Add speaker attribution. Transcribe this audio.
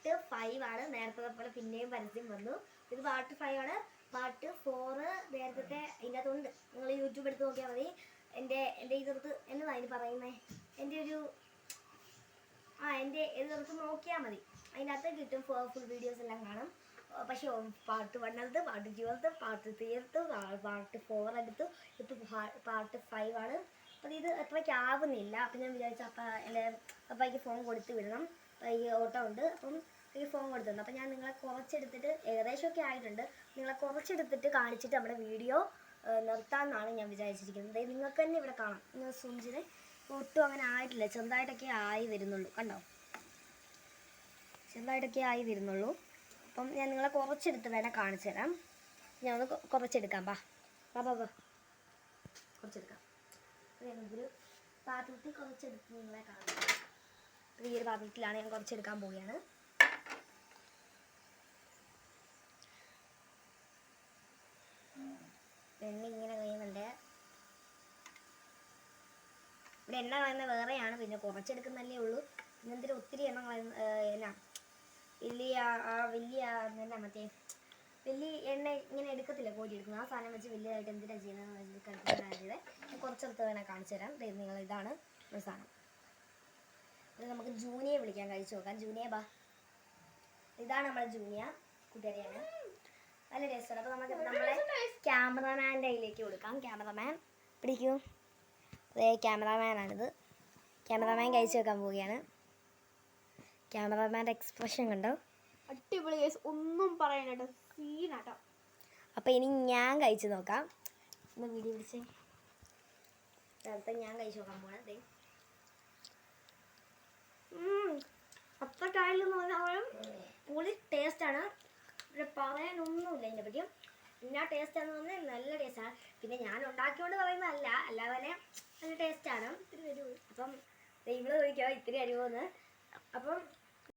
Speaker 1: Part 5 ആണ്. നേരത്തെ പോലെ പിന്നെയും പരസ്യം വന്നു. ഇത് പാർട്ട് 5 ആണ്. പാർട്ട് 4 നേരത്തെ ഇതിനകത്തുണ്ട്. നിങ്ങൾ യൂട്യൂബ് എടുത്ത് നോക്കിയാൽ മതി. എൻ്റെ ഇതെടുത്ത് എന്നതാണ് അതിന് പറയുന്നത്, എൻ്റെ ഇതെടുത്ത് നോക്കിയാൽ മതി. അതിനകത്ത് കിട്ടും. ഫുൾ വീഡിയോസ് എല്ലാം കാണും. പക്ഷേ പാർട്ട് 1 എടുത്ത്, പാർട്ട് 2 എടുത്ത്, പാർട്ട് 3 എടുത്ത്, പാർട്ട് 4 എടുത്തു, ഇപ്പോൾ പാർട്ട് 5 ആണ്. അപ്പോൾ ഇത് എത്രയ്ക്കാവുന്നില്ല. അപ്പം ഞാൻ വിചാരിച്ചു അപ്പയ്ക്ക് ഫോൺ കൊടുത്ത് വിടണം. ഈ ഓട്ടോ ഉണ്ട്, അപ്പം ഈ ഫോൺ കൊടുത്തിട്ടുണ്ട്. അപ്പം ഞാൻ നിങ്ങളെ കുറച്ചെടുത്തിട്ട്, ഏകദേശമൊക്കെ ആയിട്ടുണ്ട്, നിങ്ങളെ കുറച്ചെടുത്തിട്ട് കാണിച്ചിട്ട് നമ്മുടെ വീഡിയോ നിർത്താമെന്നാണ് ഞാൻ വിചാരിച്ചിരിക്കുന്നത്. നിങ്ങൾക്ക് തന്നെ ഇവിടെ കാണാം. നിങ്ങൾ സൂചിന് ഒട്ടും അങ്ങനെ ആയിട്ടില്ല, ചെറുതായിട്ടൊക്കെ ആയി വരുന്നുള്ളൂ. കണ്ടോ, ചെറുതായിട്ടൊക്കെ ആയി വരുന്നുള്ളൂ. അപ്പം ഞാൻ നിങ്ങളെ കുറച്ചെടുത്ത് വേണേൽ കാണിച്ചു തരാം. ഞാൻ ഒന്ന് കുറച്ചെടുക്കാം. കുറച്ചെടുക്കാം. ഒരു പാത്രത്തിൽ കുറച്ചെടുത്ത് നിങ്ങളെ കാണാം. ഈ ഒരു പാത്രത്തിലാണ് ഞാൻ കുറച്ചെടുക്കാൻ പോവുകയാണ്. എണ്ണ ഇങ്ങനെ കഴിയുന്നുണ്ട്. ഇവിടെ എണ്ണ കളയുന്ന വേറെയാണ്, പിന്നെ കുറച്ചെടുക്കുന്നല്ലേ ഉള്ളൂ. പിന്നെ എന്തിനും ഒത്തിരി എണ്ണ എന്നാ വലിയ മറ്റേ വലിയ എണ്ണ ഇങ്ങനെ എടുക്കത്തില്ല, കോരി എടുക്കുന്നത്. ആ സാധനം വെച്ച് വലിയതായിട്ട് എന്തിനാണ് ചെയ്യുന്നത് കഴിക്കുന്നത്. കുറച്ചെടുത്ത് വേണേൽ കാണിച്ചു തരാം. നിങ്ങൾ ഇതാണ് ഒരു സാധനം. ഇത് നമുക്ക് ജൂനിയെ വിളിക്കാൻ കഴിച്ചു നോക്കാം. ജൂനിയ ബാ. ഇതാണ് നമ്മുടെ ജൂനിയ കൂട്ടുകാരിയാണ്. നല്ല ടേസ്റ്റാണ്. അപ്പോൾ നമുക്ക് നമ്മളെ ക്യാമറമാൻ്റെ കയ്യിലേക്ക് കൊടുക്കാം. ക്യാമറമാൻ പിടിക്കൂ. അതേ ക്യാമറമാനാണിത്. ക്യാമറമാൻ കഴിച്ചു വെക്കാൻ പോവുകയാണ്. ക്യാമറമാൻ്റെ എക്സ്പ്രഷൻ കണ്ടോ,
Speaker 2: അടിപൊളി. ഒന്നും പറയാനാട്ടോ, സീനാട്ടോ.
Speaker 1: അപ്പോൾ ഇനി ഞാൻ കഴിച്ചു നോക്കാം. ഒന്ന് വീഡിയോ പിടിച്ചേ. നേരത്തെ ഞാൻ കഴിച്ചു നോക്കാൻ പോകണേ. അത്ര കായലെന്ന് പറഞ്ഞാൽ പൊളി ടേസ്റ്റാണ്. പറയാനൊന്നുമില്ല ഇതിനെ പറ്റി. എന്നാ ടേസ്റ്റാണെന്ന് പറഞ്ഞാൽ നല്ല ടേസ്റ്റാണ്. പിന്നെ ഞാൻ ഉണ്ടാക്കിക്കൊണ്ട് പറയുന്നതല്ല, അല്ലാതെ തന്നെ നല്ല ടേസ്റ്റാണ്. ഇത്തിരി വരുമോ? അപ്പം ഇവിടെ ചോദിക്കാം ഇത്തിരി വരുമോയെന്ന്. അപ്പം